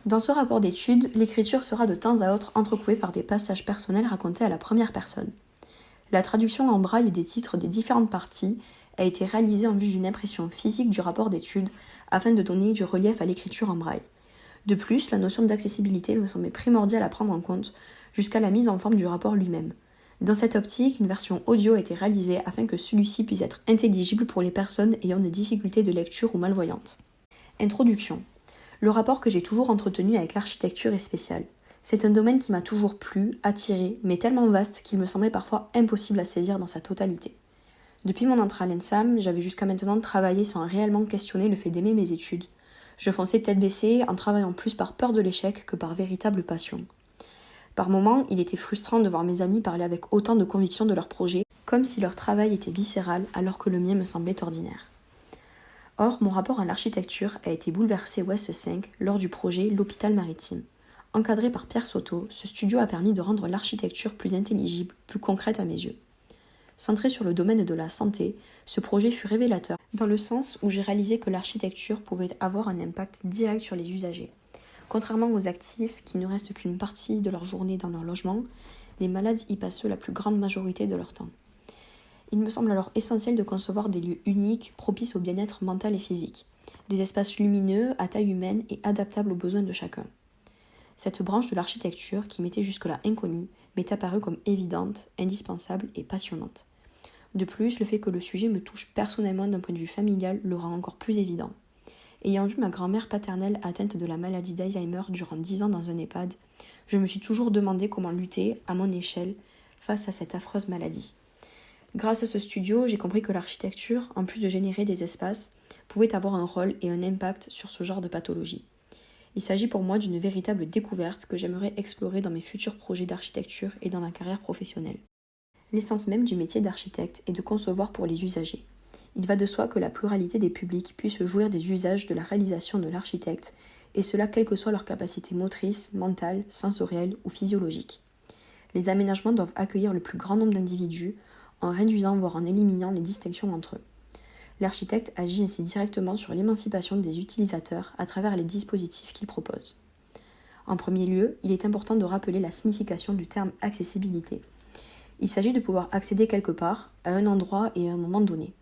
Dans ce rapport d'étude, l'écriture sera de temps à autre entrecoupée par des passages personnels racontés à la première personne. La traduction en braille des titres des différentes parties a été réalisée en vue d'une impression physique du rapport d'étude afin de donner du relief à l'écriture en braille. De plus, la notion d'accessibilité me semblait primordiale à prendre en compte jusqu'à la mise en forme du rapport lui-même. Dans cette optique, une version audio a été réalisée afin que celui-ci puisse être intelligible pour les personnes ayant des difficultés de lecture ou malvoyantes. Introduction. Le rapport que j'ai toujours entretenu avec l'architecture est spécial. C'est un domaine qui m'a toujours plu, attiré, mais tellement vaste qu'il me semblait parfois impossible à saisir dans sa totalité. Depuis mon entrée à l'ENSAM, j'avais jusqu'à maintenant travaillé sans réellement questionner le fait d'aimer mes études. Je fonçais tête baissée en travaillant plus par peur de l'échec que par véritable passion. Par moments, il était frustrant de voir mes amis parler avec autant de conviction de leur projet, comme si leur travail était viscéral alors que le mien me semblait ordinaire. Or, mon rapport à l'architecture a été bouleversé au S5 lors du projet L'Hôpital Maritime. Encadré par Pierre Soto, ce studio a permis de rendre l'architecture plus intelligible, plus concrète à mes yeux. Centré sur le domaine de la santé, ce projet fut révélateur, dans le sens où j'ai réalisé que l'architecture pouvait avoir un impact direct sur les usagers. Contrairement aux actifs, qui ne restent qu'une partie de leur journée dans leur logement, les malades y passent la plus grande majorité de leur temps. Il me semble alors essentiel de concevoir des lieux uniques, propices au bien-être mental et physique, des espaces lumineux, à taille humaine et adaptables aux besoins de chacun. Cette branche de l'architecture, qui m'était jusque-là inconnue, m'est apparue comme évidente, indispensable et passionnante. De plus, le fait que le sujet me touche personnellement d'un point de vue familial le rend encore plus évident. Ayant vu ma grand-mère paternelle atteinte de la maladie d'Alzheimer durant 10 ans dans un EHPAD, je me suis toujours demandé comment lutter, à mon échelle, face à cette affreuse maladie. Grâce à ce studio, j'ai compris que l'architecture, en plus de générer des espaces, pouvait avoir un rôle et un impact sur ce genre de pathologie. Il s'agit pour moi d'une véritable découverte que j'aimerais explorer dans mes futurs projets d'architecture et dans ma carrière professionnelle. L'essence même du métier d'architecte est de concevoir pour les usagers. Il va de soi que la pluralité des publics puisse jouir des usages de la réalisation de l'architecte, et cela quelle que soit leur capacité motrice, mentale, sensorielle ou physiologique. Les aménagements doivent accueillir le plus grand nombre d'individus, en réduisant voire en éliminant les distinctions entre eux. L'architecte agit ainsi directement sur l'émancipation des utilisateurs à travers les dispositifs qu'il propose. En premier lieu, il est important de rappeler la signification du terme accessibilité. Il s'agit de pouvoir accéder quelque part, à un endroit et à un moment donné.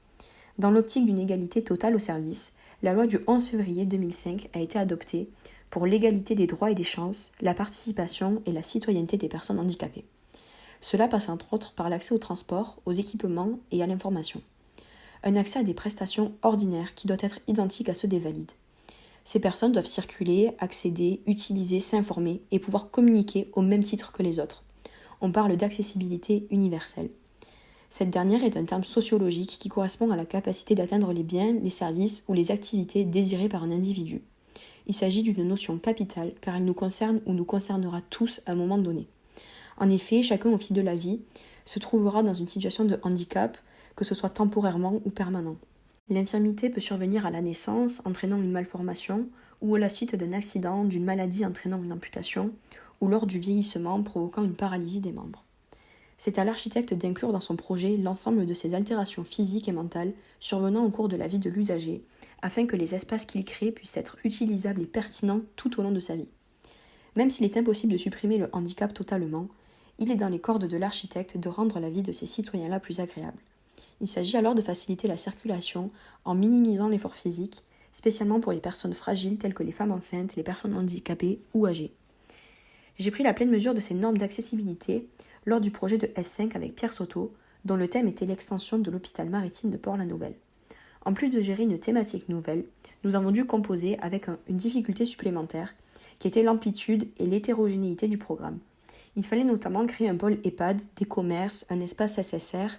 Dans l'optique d'une égalité totale au service, la loi du 11 février 2005 a été adoptée pour l'égalité des droits et des chances, la participation et la citoyenneté des personnes handicapées. Cela passe entre autres par l'accès au transport, aux équipements et à l'information. Un accès à des prestations ordinaires qui doit être identique à ceux des valides. Ces personnes doivent circuler, accéder, utiliser, s'informer et pouvoir communiquer au même titre que les autres. On parle d'accessibilité universelle. Cette dernière est un terme sociologique qui correspond à la capacité d'atteindre les biens, les services ou les activités désirées par un individu. Il s'agit d'une notion capitale car elle nous concerne ou nous concernera tous à un moment donné. En effet, chacun au fil de la vie se trouvera dans une situation de handicap, que ce soit temporairement ou permanent. L'infirmité peut survenir à la naissance, entraînant une malformation, ou à la suite d'un accident, d'une maladie entraînant une amputation, ou lors du vieillissement provoquant une paralysie des membres. C'est à l'architecte d'inclure dans son projet l'ensemble de ces altérations physiques et mentales survenant au cours de la vie de l'usager, afin que les espaces qu'il crée puissent être utilisables et pertinents tout au long de sa vie. Même s'il est impossible de supprimer le handicap totalement, il est dans les cordes de l'architecte de rendre la vie de ces citoyens-là plus agréable. Il s'agit alors de faciliter la circulation en minimisant l'effort physique, spécialement pour les personnes fragiles telles que les femmes enceintes, les personnes handicapées ou âgées. J'ai pris la pleine mesure de ces normes d'accessibilité lors du projet de S5 avec Pierre Soto, dont le thème était l'extension de l'hôpital maritime de Port-la-Nouvelle. En plus de gérer une thématique nouvelle, nous avons dû composer avec une difficulté supplémentaire, qui était l'amplitude et l'hétérogénéité du programme. Il fallait notamment créer un pôle EHPAD, des commerces, un espace SSR,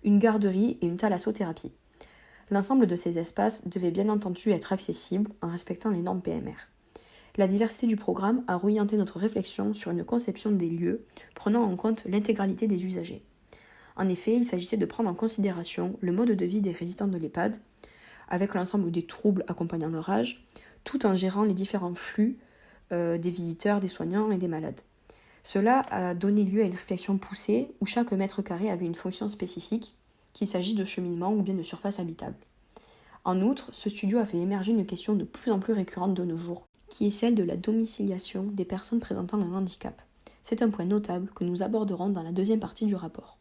une garderie et une thalassothérapie. L'ensemble de ces espaces devait bien entendu être accessible en respectant les normes PMR. La diversité du programme a orienté notre réflexion sur une conception des lieux prenant en compte l'intégralité des usagers. En effet, il s'agissait de prendre en considération le mode de vie des résidents de l'EHPAD, avec l'ensemble des troubles accompagnant leur âge, tout en gérant les différents flux des visiteurs, des soignants et des malades. Cela a donné lieu à une réflexion poussée où chaque mètre carré avait une fonction spécifique, qu'il s'agisse de cheminement ou bien de surface habitable. En outre, ce studio a fait émerger une question de plus en plus récurrente de nos jours. qui est celle de la domiciliation des personnes présentant un handicap. C'est un point notable que nous aborderons dans la deuxième partie du rapport.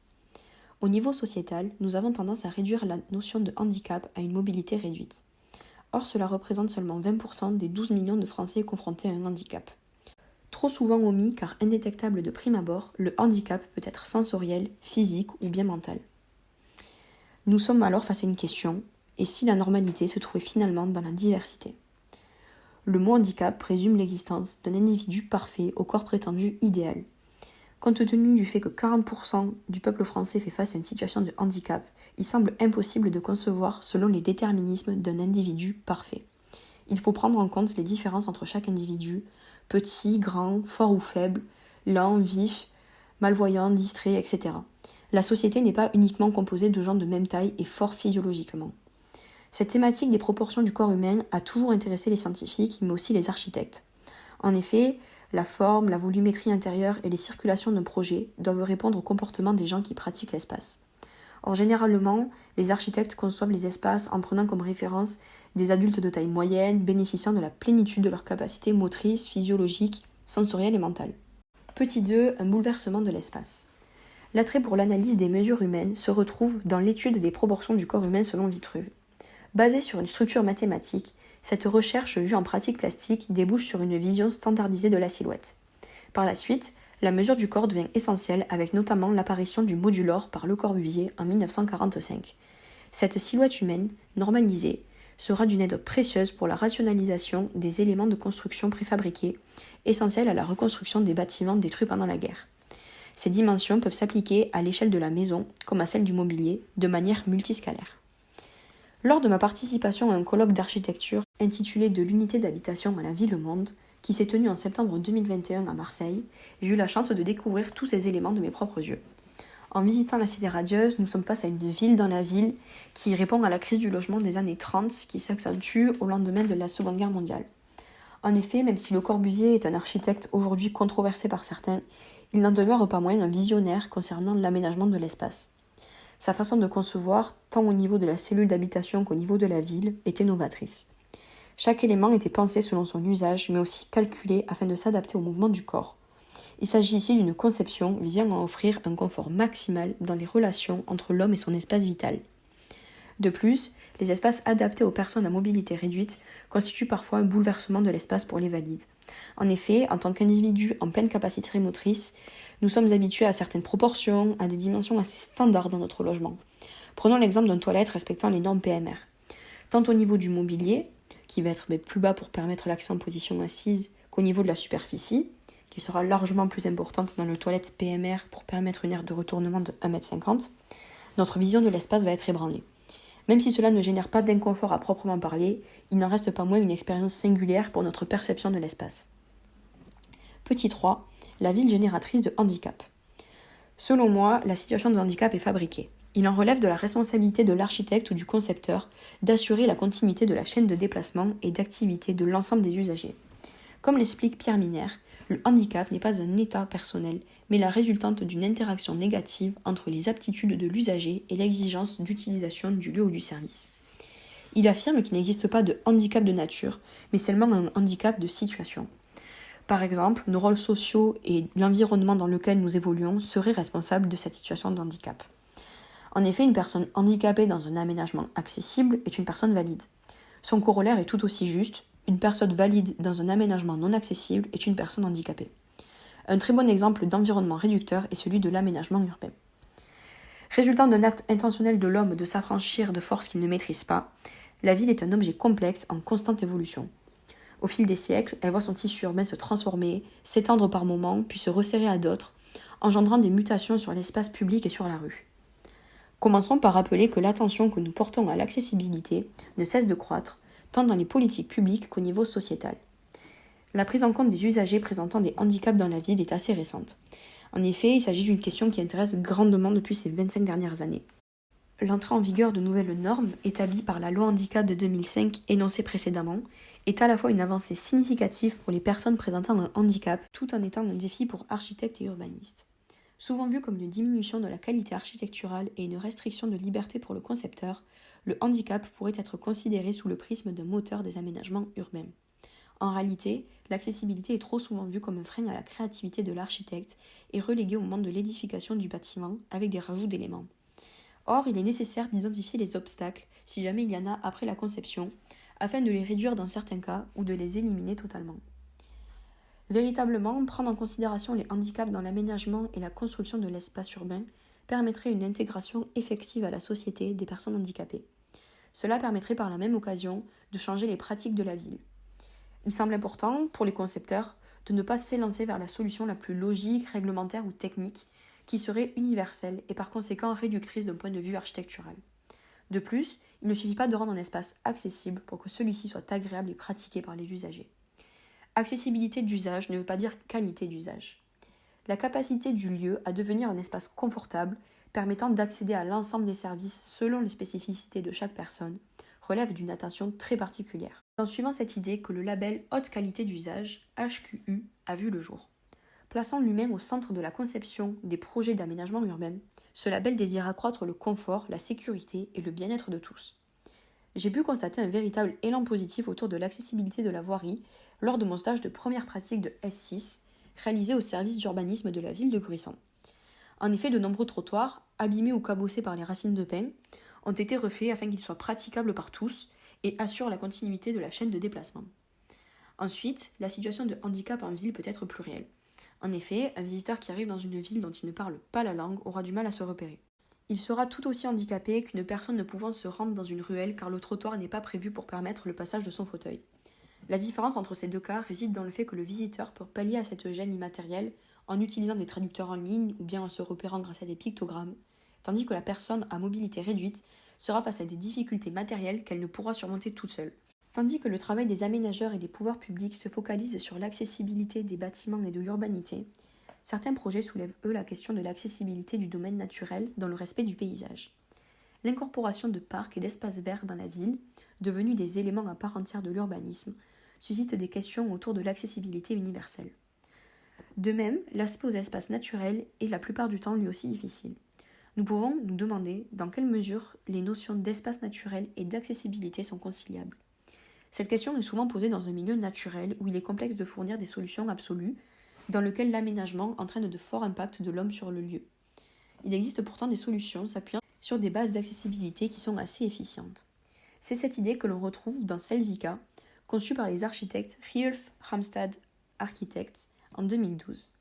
Au niveau sociétal, nous avons tendance à réduire la notion de handicap à une mobilité réduite. Or, cela représente seulement 20% des 12 millions de Français confrontés à un handicap. Trop souvent omis car indétectable de prime abord, le handicap peut être sensoriel, physique ou bien mental. Nous sommes alors face à une question, et si la normalité se trouvait finalement dans la diversité ? Le mot handicap présume l'existence d'un individu parfait au corps prétendu idéal. Compte tenu du fait que 40% du peuple français fait face à une situation de handicap, il semble impossible de concevoir selon les déterminismes d'un individu parfait. Il faut prendre en compte les différences entre chaque individu, petit, grand, fort ou faible, lent, vif, malvoyant, distrait, etc. La société n'est pas uniquement composée de gens de même taille et forts physiologiquement. Cette thématique des proportions du corps humain a toujours intéressé les scientifiques, mais aussi les architectes. En effet, la forme, la volumétrie intérieure et les circulations d'un projet doivent répondre au comportement des gens qui pratiquent l'espace. Or, généralement, les architectes conçoivent les espaces en prenant comme référence des adultes de taille moyenne, bénéficiant de la plénitude de leurs capacités motrices, physiologiques, sensorielles et mentales. Petit 2, un bouleversement de l'espace. L'attrait pour l'analyse des mesures humaines se retrouve dans l'étude des proportions du corps humain selon Vitruve. Basée sur une structure mathématique, cette recherche vue en pratique plastique débouche sur une vision standardisée de la silhouette. Par la suite, la mesure du corps devient essentielle avec notamment l'apparition du modulor par Le Corbusier en 1945. Cette silhouette humaine, normalisée, sera d'une aide précieuse pour la rationalisation des éléments de construction préfabriqués, essentiels à la reconstruction des bâtiments détruits pendant la guerre. Ces dimensions peuvent s'appliquer à l'échelle de la maison comme à celle du mobilier, de manière multiscalaire. Lors de ma participation à un colloque d'architecture intitulé De l'unité d'habitation à la vie-le-monde, qui s'est tenu en septembre 2021 à Marseille, j'ai eu la chance de découvrir tous ces éléments de mes propres yeux. En visitant la Cité radieuse, nous sommes face à une ville dans la ville qui répond à la crise du logement des années 30 qui s'accentue au lendemain de la Seconde Guerre mondiale. En effet, même si Le Corbusier est un architecte aujourd'hui controversé par certains, il n'en demeure pas moins un visionnaire concernant l'aménagement de l'espace. Sa façon de concevoir, tant au niveau de la cellule d'habitation qu'au niveau de la ville, était novatrice. Chaque élément était pensé selon son usage, mais aussi calculé afin de s'adapter au mouvement du corps. Il s'agit ici d'une conception visant à offrir un confort maximal dans les relations entre l'homme et son espace vital. De plus, les espaces adaptés aux personnes à mobilité réduite constituent parfois un bouleversement de l'espace pour les valides. En effet, en tant qu'individus en pleine capacité motrice, nous sommes habitués à certaines proportions, à des dimensions assez standards dans notre logement. Prenons l'exemple d'une toilette respectant les normes PMR. Tant au niveau du mobilier, qui va être plus bas pour permettre l'accès en position assise, qu'au niveau de la superficie, qui sera largement plus importante dans le toilette PMR pour permettre une aire de retournement de 1,50 m, notre vision de l'espace va être ébranlée. Même si cela ne génère pas d'inconfort à proprement parler, il n'en reste pas moins une expérience singulière pour notre perception de l'espace. Petit 3. La ville génératrice de handicap. Selon moi, la situation de handicap est fabriquée. Il en relève de la responsabilité de l'architecte ou du concepteur d'assurer la continuité de la chaîne de déplacement et d'activité de l'ensemble des usagers. Comme l'explique Pierre Minère, le handicap n'est pas un état personnel, mais la résultante d'une interaction négative entre les aptitudes de l'usager et l'exigence d'utilisation du lieu ou du service. Il affirme qu'il n'existe pas de handicap de nature, mais seulement un handicap de situation. Par exemple, nos rôles sociaux et l'environnement dans lequel nous évoluons seraient responsables de cette situation de handicap. En effet, une personne handicapée dans un aménagement accessible est une personne valide. Son corollaire est tout aussi juste. Une personne valide dans un aménagement non accessible est une personne handicapée. Un très bon exemple d'environnement réducteur est celui de l'aménagement urbain. Résultant d'un acte intentionnel de l'homme de s'affranchir de forces qu'il ne maîtrise pas, la ville est un objet complexe en constante évolution. Au fil des siècles, elle voit son tissu urbain se transformer, s'étendre par moments, puis se resserrer à d'autres, engendrant des mutations sur l'espace public et sur la rue. Commençons par rappeler que l'attention que nous portons à l'accessibilité ne cesse de croître, tant dans les politiques publiques qu'au niveau sociétal. La prise en compte des usagers présentant des handicaps dans la ville est assez récente. En effet, il s'agit d'une question qui intéresse grandement depuis ces 25 dernières années. L'entrée en vigueur de nouvelles normes, établies par la loi handicap de 2005 énoncée précédemment, est à la fois une avancée significative pour les personnes présentant un handicap, tout en étant un défi pour architectes et urbanistes. Souvent vu comme une diminution de la qualité architecturale et une restriction de liberté pour le concepteur, le handicap pourrait être considéré sous le prisme d'un moteur des aménagements urbains. En réalité, l'accessibilité est trop souvent vue comme un frein à la créativité de l'architecte et reléguée au moment de l'édification du bâtiment avec des rajouts d'éléments. Or, il est nécessaire d'identifier les obstacles, si jamais il y en a après la conception, afin de les réduire dans certains cas ou de les éliminer totalement. Véritablement, prendre en considération les handicaps dans l'aménagement et la construction de l'espace urbain permettrait une intégration effective à la société des personnes handicapées. Cela permettrait par la même occasion de changer les pratiques de la ville. Il semble important, pour les concepteurs, de ne pas s'élancer vers la solution la plus logique, réglementaire ou technique, qui serait universelle et par conséquent réductrice d'un point de vue architectural. De plus, il ne suffit pas de rendre un espace accessible pour que celui-ci soit agréable et pratiqué par les usagers. Accessibilité d'usage ne veut pas dire qualité d'usage. La capacité du lieu à devenir un espace confortable, permettant d'accéder à l'ensemble des services selon les spécificités de chaque personne, relève d'une attention très particulière. En suivant cette idée que le label Haute qualité d'usage, HQU, a vu le jour. Plaçant l'humain au centre de la conception des projets d'aménagement urbain, ce label désire accroître le confort, la sécurité et le bien-être de tous. J'ai pu constater un véritable élan positif autour de l'accessibilité de la voirie lors de mon stage de première pratique de S6, réalisé au service d'urbanisme de la ville de Gruissan. En effet, de nombreux trottoirs, abîmés ou cabossés par les racines de pin, ont été refaits afin qu'ils soient praticables par tous et assurent la continuité de la chaîne de déplacement. Ensuite, la situation de handicap en ville peut être plurielle. En effet, un visiteur qui arrive dans une ville dont il ne parle pas la langue aura du mal à se repérer. Il sera tout aussi handicapé qu'une personne ne pouvant se rendre dans une ruelle car le trottoir n'est pas prévu pour permettre le passage de son fauteuil. La différence entre ces deux cas réside dans le fait que le visiteur peut pallier à cette gêne immatérielle en utilisant des traducteurs en ligne ou bien en se repérant grâce à des pictogrammes, tandis que la personne à mobilité réduite sera face à des difficultés matérielles qu'elle ne pourra surmonter toute seule. Tandis que le travail des aménageurs et des pouvoirs publics se focalise sur l'accessibilité des bâtiments et de l'urbanité, certains projets soulèvent, eux, la question de l'accessibilité du domaine naturel dans le respect du paysage. L'incorporation de parcs et d'espaces verts dans la ville, devenus des éléments à part entière de l'urbanisme, suscite des questions autour de l'accessibilité universelle. De même, l'aspect aux espaces naturels est la plupart du temps lui aussi difficile. Nous pouvons nous demander dans quelle mesure les notions d'espace naturel et d'accessibilité sont conciliables. Cette question est souvent posée dans un milieu naturel où il est complexe de fournir des solutions absolues, dans lequel l'aménagement entraîne de forts impacts de l'homme sur le lieu. Il existe pourtant des solutions s'appuyant sur des bases d'accessibilité qui sont assez efficientes. C'est cette idée que l'on retrouve dans Selvica, conçue par les architectes Riulf Ramstad Architects en 2012.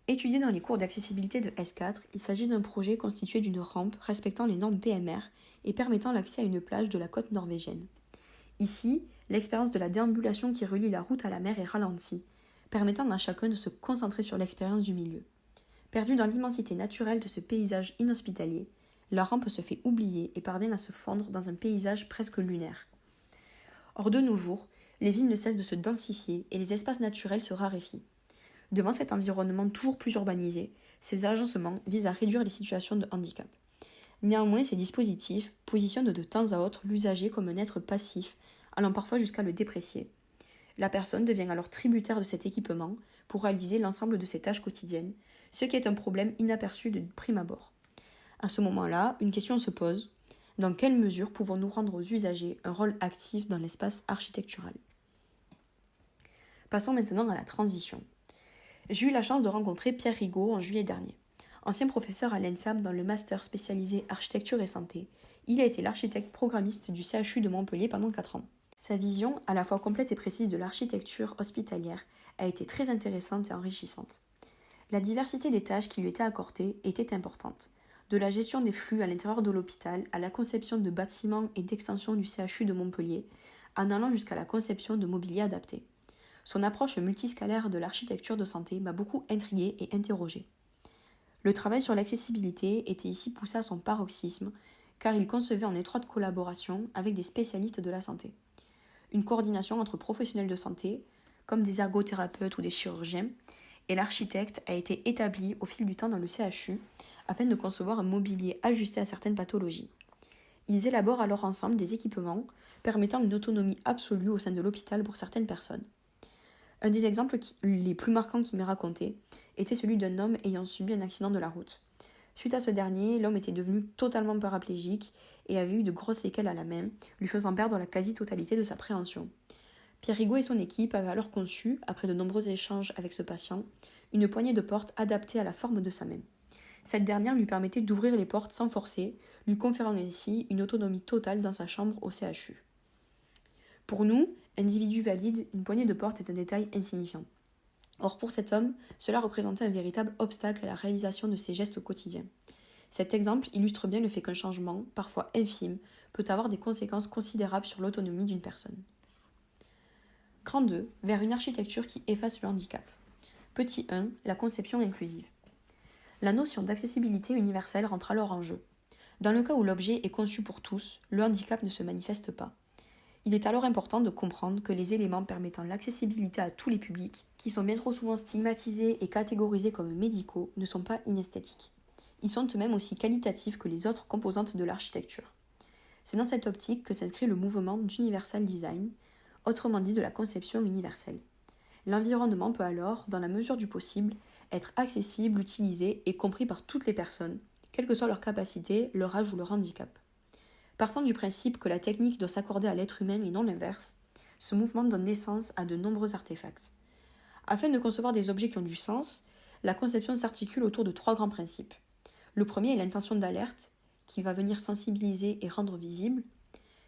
Étudié dans les cours d'accessibilité de S4, il s'agit d'un projet constitué d'une rampe respectant les normes PMR et permettant l'accès à une plage de la côte norvégienne. Ici, l'expérience de la déambulation qui relie la route à la mer est ralentie, permettant à chacun de se concentrer sur l'expérience du milieu. Perdu dans l'immensité naturelle de ce paysage inhospitalier, la rampe se fait oublier et parvient à se fondre dans un paysage presque lunaire. Or, de nos jours, les villes ne cessent de se densifier et les espaces naturels se raréfient. Devant cet environnement toujours plus urbanisé, ces agencements visent à réduire les situations de handicap. Néanmoins, ces dispositifs positionnent de temps à autre l'usager comme un être passif, allant parfois jusqu'à le déprécier. La personne devient alors tributaire de cet équipement pour réaliser l'ensemble de ses tâches quotidiennes, ce qui est un problème inaperçu de prime abord. À ce moment-là, une question se pose. Dans quelle mesure pouvons-nous rendre aux usagers un rôle actif dans l'espace architectural ? Passons maintenant à la transition. J'ai eu la chance de rencontrer Pierre Rigaud en juillet dernier. Ancien professeur à l'ENSAM dans le master spécialisé architecture et santé, il a été l'architecte programmiste du CHU de Montpellier pendant 4 ans. Sa vision, à la fois complète et précise de l'architecture hospitalière, a été très intéressante et enrichissante. La diversité des tâches qui lui étaient accordées était importante, de la gestion des flux à l'intérieur de l'hôpital à la conception de bâtiments et d'extensions du CHU de Montpellier, en allant jusqu'à la conception de mobilier adapté. Son approche multiscalaire de l'architecture de santé m'a beaucoup intriguée et interrogée. Le travail sur l'accessibilité était ici poussé à son paroxysme, car il concevait en étroite collaboration avec des spécialistes de la santé. Une coordination entre professionnels de santé, comme des ergothérapeutes ou des chirurgiens, et l'architecte a été établie au fil du temps dans le CHU afin de concevoir un mobilier ajusté à certaines pathologies. Ils élaborent alors ensemble des équipements permettant une autonomie absolue au sein de l'hôpital pour certaines personnes. Un des exemples les plus marquants qui m'est raconté était celui d'un homme ayant subi un accident de la route. Suite à ce dernier, l'homme était devenu totalement paraplégique et avait eu de grosses séquelles à la main, lui faisant perdre la quasi-totalité de sa préhension. Pierre Rigaud et son équipe avaient alors conçu, après de nombreux échanges avec ce patient, une poignée de porte adaptée à la forme de sa main. Cette dernière lui permettait d'ouvrir les portes sans forcer, lui conférant ainsi une autonomie totale dans sa chambre au CHU. Pour nous, individus valides, une poignée de porte est un détail insignifiant. Or, pour cet homme, cela représentait un véritable obstacle à la réalisation de ses gestes quotidiens. Cet exemple illustre bien le fait qu'un changement, parfois infime, peut avoir des conséquences considérables sur l'autonomie d'une personne. Cran 2, vers une architecture qui efface le handicap. Petit 1, la conception inclusive. La notion d'accessibilité universelle rentre alors en jeu. Dans le cas où l'objet est conçu pour tous, le handicap ne se manifeste pas. Il est alors important de comprendre que les éléments permettant l'accessibilité à tous les publics, qui sont bien trop souvent stigmatisés et catégorisés comme médicaux, ne sont pas inesthétiques. Ils sont eux-mêmes aussi qualitatifs que les autres composantes de l'architecture. C'est dans cette optique que s'inscrit le mouvement d'Universal Design, autrement dit de la conception universelle. L'environnement peut alors, dans la mesure du possible, être accessible, utilisé et compris par toutes les personnes, quelle que soit leur capacité, leur âge ou leur handicap. Partant du principe que la technique doit s'accorder à l'être humain et non l'inverse, ce mouvement donne naissance à de nombreux artefacts. Afin de concevoir des objets qui ont du sens, la conception s'articule autour de 3 grands principes. Le premier est l'intention d'alerte, qui va venir sensibiliser et rendre visible,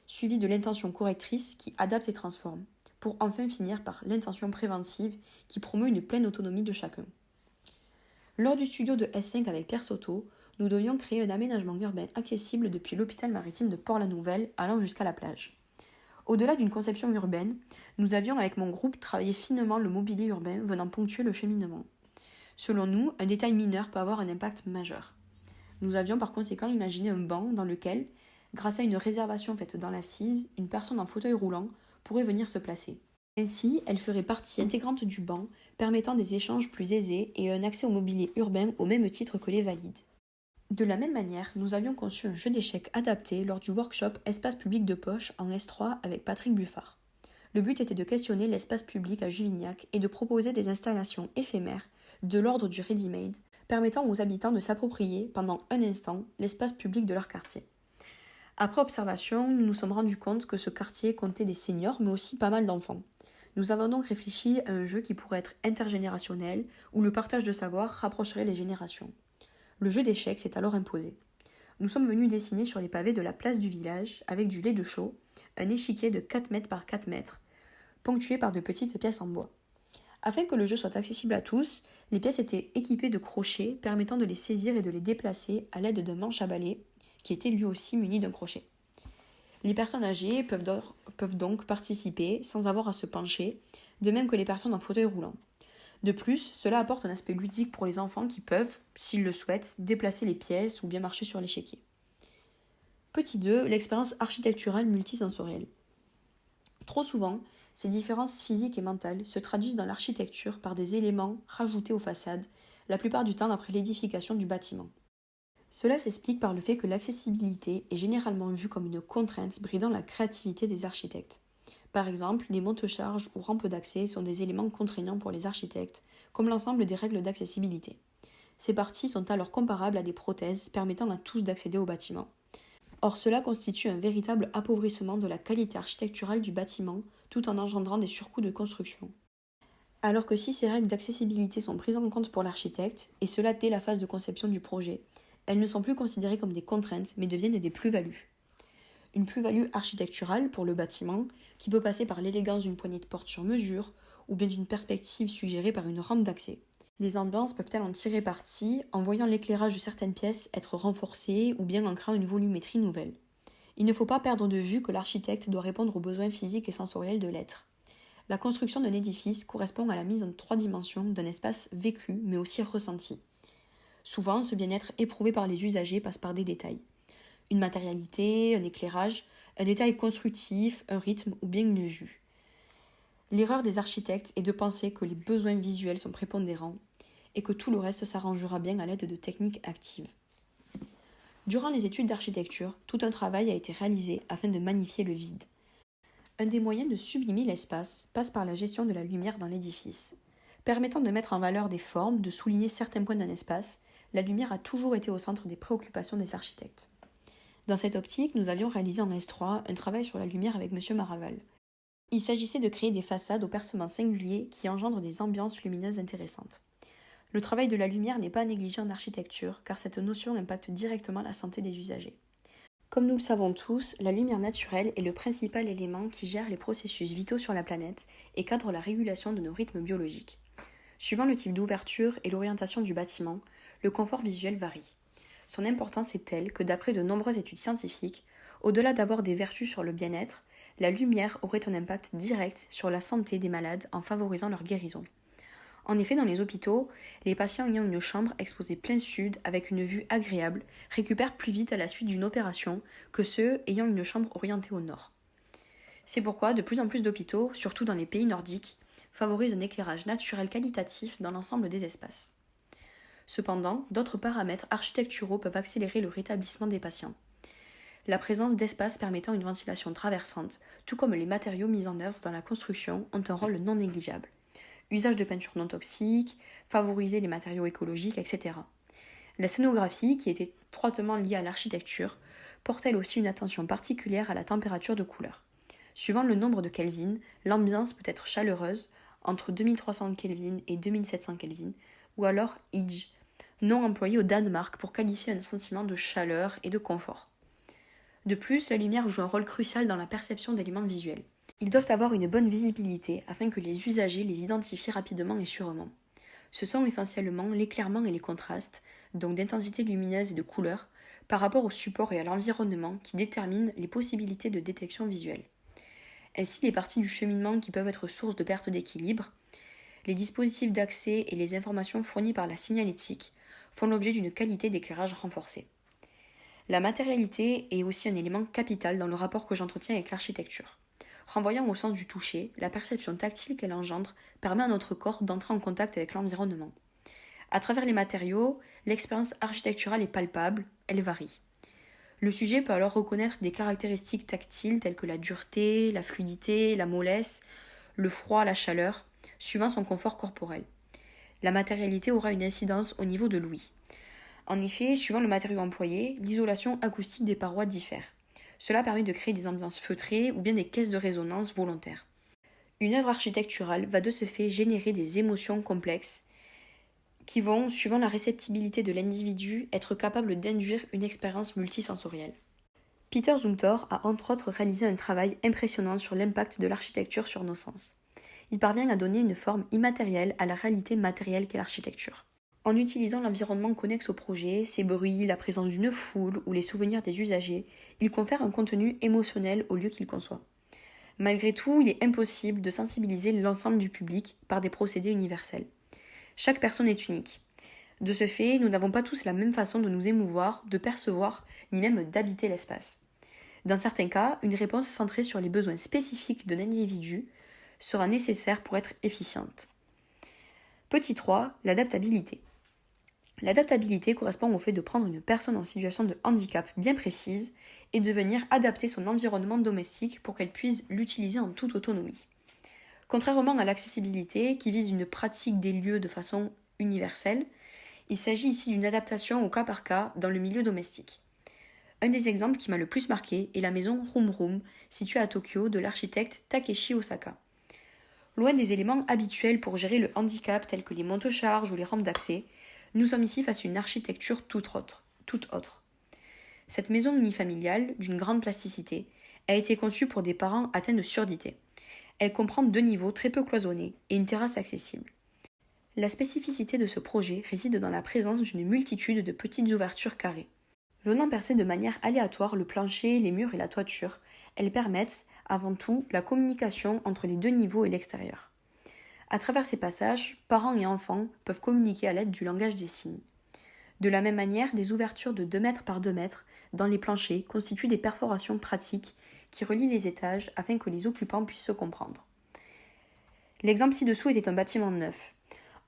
suivi de l'intention correctrice, qui adapte et transforme, pour enfin finir par l'intention préventive, qui promeut une pleine autonomie de chacun. Lors du studio de S5 avec Pierre Soto, nous devions créer un aménagement urbain accessible depuis l'hôpital maritime de Port-la-Nouvelle allant jusqu'à la plage. Au-delà d'une conception urbaine, nous avions avec mon groupe travaillé finement le mobilier urbain venant ponctuer le cheminement. Selon nous, un détail mineur peut avoir un impact majeur. Nous avions par conséquent imaginé un banc dans lequel, grâce à une réservation faite dans l'assise, une personne en fauteuil roulant pourrait venir se placer. Ainsi, elle ferait partie intégrante du banc, permettant des échanges plus aisés et un accès au mobilier urbain au même titre que les valides. De la même manière, nous avions conçu un jeu d'échecs adapté lors du workshop Espace public de poche en S3 avec Patrick Buffard. Le but était de questionner l'espace public à Juvignac et de proposer des installations éphémères, de l'ordre du ready-made, permettant aux habitants de s'approprier, pendant un instant, l'espace public de leur quartier. Après observation, nous nous sommes rendus compte que ce quartier comptait des seniors, mais aussi pas mal d'enfants. Nous avons donc réfléchi à un jeu qui pourrait être intergénérationnel, où le partage de savoir rapprocherait les générations. Le jeu d'échecs s'est alors imposé. Nous sommes venus dessiner sur les pavés de la place du village, avec du lait de chaux, un échiquier de 4 mètres par 4 mètres, ponctué par de petites pièces en bois. Afin que le jeu soit accessible à tous, les pièces étaient équipées de crochets permettant de les saisir et de les déplacer à l'aide d'un manche à balai, qui était lui aussi muni d'un crochet. Les personnes âgées peuvent donc participer sans avoir à se pencher, de même que les personnes en fauteuil roulant. De plus, cela apporte un aspect ludique pour les enfants qui peuvent, s'ils le souhaitent, déplacer les pièces ou bien marcher sur l'échiquier. Petit 2, l'expérience architecturale multisensorielle. Trop souvent, ces différences physiques et mentales se traduisent dans l'architecture par des éléments rajoutés aux façades, la plupart du temps après l'édification du bâtiment. Cela s'explique par le fait que l'accessibilité est généralement vue comme une contrainte bridant la créativité des architectes. Par exemple, les monte-charges ou rampes d'accès sont des éléments contraignants pour les architectes, comme l'ensemble des règles d'accessibilité. Ces parties sont alors comparables à des prothèses permettant à tous d'accéder au bâtiment. Or, cela constitue un véritable appauvrissement de la qualité architecturale du bâtiment, tout en engendrant des surcoûts de construction. Alors que si ces règles d'accessibilité sont prises en compte pour l'architecte, et cela dès la phase de conception du projet, elles ne sont plus considérées comme des contraintes, mais deviennent des plus-values. Une plus-value architecturale pour le bâtiment, qui peut passer par l'élégance d'une poignée de porte sur mesure, ou bien d'une perspective suggérée par une rampe d'accès. Les ambiances peuvent-elles en tirer parti en voyant l'éclairage de certaines pièces être renforcé ou bien en créant une volumétrie nouvelle. Il ne faut pas perdre de vue que l'architecte doit répondre aux besoins physiques et sensoriels de l'être. La construction d'un édifice correspond à la mise en 3 dimensions d'un espace vécu mais aussi ressenti. Souvent, ce bien-être éprouvé par les usagers passe par des détails. Une matérialité, un éclairage, un détail constructif, un rythme ou bien une vue. L'erreur des architectes est de penser que les besoins visuels sont prépondérants et que tout le reste s'arrangera bien à l'aide de techniques actives. Durant les études d'architecture, tout un travail a été réalisé afin de magnifier le vide. Un des moyens de sublimer l'espace passe par la gestion de la lumière dans l'édifice. Permettant de mettre en valeur des formes, de souligner certains points d'un espace, la lumière a toujours été au centre des préoccupations des architectes. Dans cette optique, nous avions réalisé en S3 un travail sur la lumière avec M. Maraval. Il s'agissait de créer des façades aux percements singuliers qui engendrent des ambiances lumineuses intéressantes. Le travail de la lumière n'est pas négligé en architecture, car cette notion impacte directement la santé des usagers. Comme nous le savons tous, la lumière naturelle est le principal élément qui gère les processus vitaux sur la planète et cadre la régulation de nos rythmes biologiques. Suivant le type d'ouverture et l'orientation du bâtiment, le confort visuel varie. Son importance est telle que d'après de nombreuses études scientifiques, au-delà d'avoir des vertus sur le bien-être, la lumière aurait un impact direct sur la santé des malades en favorisant leur guérison. En effet, dans les hôpitaux, les patients ayant une chambre exposée plein sud avec une vue agréable récupèrent plus vite à la suite d'une opération que ceux ayant une chambre orientée au nord. C'est pourquoi de plus en plus d'hôpitaux, surtout dans les pays nordiques, favorisent un éclairage naturel qualitatif dans l'ensemble des espaces. Cependant, d'autres paramètres architecturaux peuvent accélérer le rétablissement des patients. La présence d'espaces permettant une ventilation traversante, tout comme les matériaux mis en œuvre dans la construction, ont un rôle non négligeable. Usage de peintures non toxiques, favoriser les matériaux écologiques, etc. La scénographie, qui est étroitement liée à l'architecture, porte elle aussi une attention particulière à la température de couleur. Suivant le nombre de Kelvin, l'ambiance peut être chaleureuse, entre 2300 Kelvin et 2700 Kelvin, ou alors Idge, nom employé au Danemark pour qualifier un sentiment de chaleur et de confort. De plus, la lumière joue un rôle crucial dans la perception d'éléments visuels. Ils doivent avoir une bonne visibilité afin que les usagers les identifient rapidement et sûrement. Ce sont essentiellement l'éclairement et les contrastes, donc d'intensité lumineuse et de couleur, par rapport au support et à l'environnement qui déterminent les possibilités de détection visuelle. Ainsi, les parties du cheminement qui peuvent être source de perte d'équilibre, les dispositifs d'accès et les informations fournies par la signalétique font l'objet d'une qualité d'éclairage renforcée. La matérialité est aussi un élément capital dans le rapport que j'entretiens avec l'architecture. Renvoyant au sens du toucher, la perception tactile qu'elle engendre permet à notre corps d'entrer en contact avec l'environnement. À travers les matériaux, l'expérience architecturale est palpable, elle varie. Le sujet peut alors reconnaître des caractéristiques tactiles telles que la dureté, la fluidité, la mollesse, le froid, la chaleur, suivant son confort corporel. La matérialité aura une incidence au niveau de l'ouïe. En effet, suivant le matériau employé, l'isolation acoustique des parois diffère. Cela permet de créer des ambiances feutrées ou bien des caisses de résonance volontaires. Une œuvre architecturale va de ce fait générer des émotions complexes qui vont, suivant la réceptibilité de l'individu, être capables d'induire une expérience multisensorielle. Peter Zumthor a entre autres réalisé un travail impressionnant sur l'impact de l'architecture sur nos sens. Il parvient à donner une forme immatérielle à la réalité matérielle qu'est l'architecture. En utilisant l'environnement connexe au projet, ses bruits, la présence d'une foule ou les souvenirs des usagers, il confère un contenu émotionnel au lieu qu'il conçoit. Malgré tout, il est impossible de sensibiliser l'ensemble du public par des procédés universels. Chaque personne est unique. De ce fait, nous n'avons pas tous la même façon de nous émouvoir, de percevoir, ni même d'habiter l'espace. Dans certains cas, une réponse centrée sur les besoins spécifiques de l'individu sera nécessaire pour être efficiente. Petit 3, l'adaptabilité. L'adaptabilité correspond au fait de prendre une personne en situation de handicap bien précise et de venir adapter son environnement domestique pour qu'elle puisse l'utiliser en toute autonomie. Contrairement à l'accessibilité, qui vise une pratique des lieux de façon universelle, il s'agit ici d'une adaptation au cas par cas dans le milieu domestique. Un des exemples qui m'a le plus marqué est la maison Room Room, située à Tokyo, de l'architecte Takeshi Osaka. Loin des éléments habituels pour gérer le handicap tels que les monte-charges ou les rampes d'accès, nous sommes ici face à une architecture toute autre. Cette maison unifamiliale, d'une grande plasticité, a été conçue pour des parents atteints de surdité. Elle comprend 2 niveaux très peu cloisonnés et une terrasse accessible. La spécificité de ce projet réside dans la présence d'une multitude de petites ouvertures carrées. Venant percer de manière aléatoire le plancher, les murs et la toiture, elles permettent, avant tout, la communication entre les 2 niveaux et l'extérieur. À travers ces passages, parents et enfants peuvent communiquer à l'aide du langage des signes. De la même manière, des ouvertures de 2 mètres par 2 mètres dans les planchers constituent des perforations pratiques qui relient les étages afin que les occupants puissent se comprendre. L'exemple ci-dessous était un bâtiment neuf.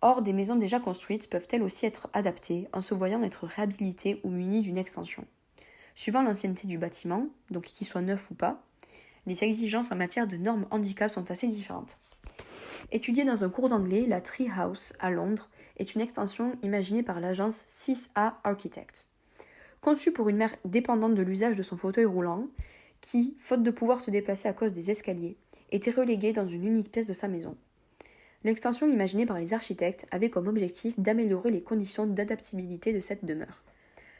Or, des maisons déjà construites peuvent elles aussi être adaptées en se voyant être réhabilitées ou munies d'une extension. Suivant l'ancienneté du bâtiment, donc qu'il soit neuf ou pas, les exigences en matière de normes handicap sont assez différentes. Étudiée dans un cours d'anglais, la Tree House à Londres est une extension imaginée par l'agence 6A Architects. Conçue pour une mère dépendante de l'usage de son fauteuil roulant, qui, faute de pouvoir se déplacer à cause des escaliers, était relégué dans une unique pièce de sa maison. L'extension imaginée par les architectes avait comme objectif d'améliorer les conditions d'adaptabilité de cette demeure.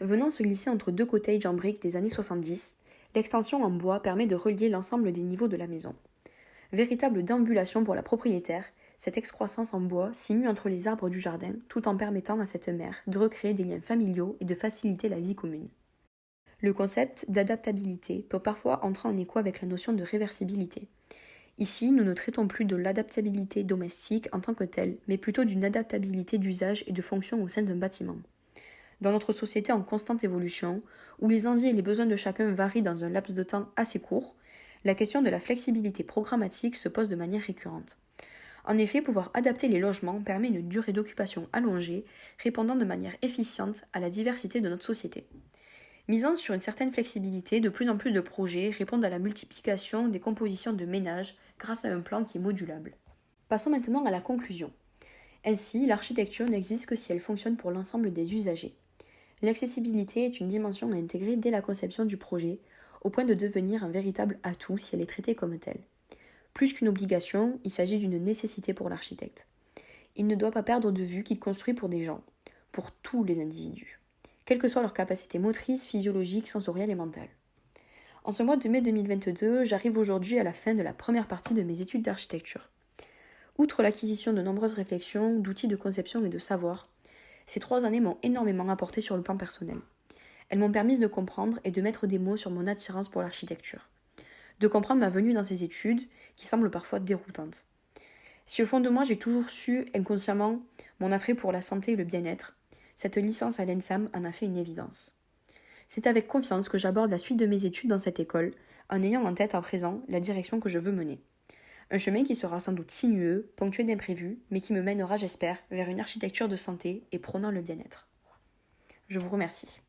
Venant se glisser entre deux cottages en briques des années 70, l'extension en bois permet de relier l'ensemble des niveaux de la maison. Véritable déambulation pour la propriétaire, cette excroissance en bois s'y entre les arbres du jardin, tout en permettant à cette mère de recréer des liens familiaux et de faciliter la vie commune. Le concept d'adaptabilité peut parfois entrer en écho avec la notion de réversibilité. Ici, nous ne traitons plus de l'adaptabilité domestique en tant que telle, mais plutôt d'une adaptabilité d'usage et de fonction au sein d'un bâtiment. Dans notre société en constante évolution, où les envies et les besoins de chacun varient dans un laps de temps assez court, la question de la flexibilité programmatique se pose de manière récurrente. En effet, pouvoir adapter les logements permet une durée d'occupation allongée, répondant de manière efficiente à la diversité de notre société. Misant sur une certaine flexibilité, de plus en plus de projets répondent à la multiplication des compositions de ménages grâce à un plan qui est modulable. Passons maintenant à la conclusion. Ainsi, l'architecture n'existe que si elle fonctionne pour l'ensemble des usagers. L'accessibilité est une dimension à intégrer dès la conception du projet, au point de devenir un véritable atout si elle est traitée comme telle. Plus qu'une obligation, il s'agit d'une nécessité pour l'architecte. Il ne doit pas perdre de vue qu'il construit pour des gens, pour tous les individus, quelle que soit leur capacité motrice, physiologique, sensorielle et mentale. En ce mois de mai 2022, j'arrive aujourd'hui à la fin de la première partie de mes études d'architecture. Outre l'acquisition de nombreuses réflexions, d'outils de conception et de savoir, ces 3 années m'ont énormément apporté sur le plan personnel. Elles m'ont permis de comprendre et de mettre des mots sur mon attirance pour l'architecture, de comprendre ma venue dans ces études, qui semblent parfois déroutantes. Si au fond de moi j'ai toujours su, inconsciemment, mon attrait pour la santé et le bien-être, cette licence à l'ENSAM en a fait une évidence. C'est avec confiance que j'aborde la suite de mes études dans cette école, en ayant en tête à présent la direction que je veux mener. Un chemin qui sera sans doute sinueux, ponctué d'imprévus, mais qui me mènera, j'espère, vers une architecture de santé et prônant le bien-être. Je vous remercie.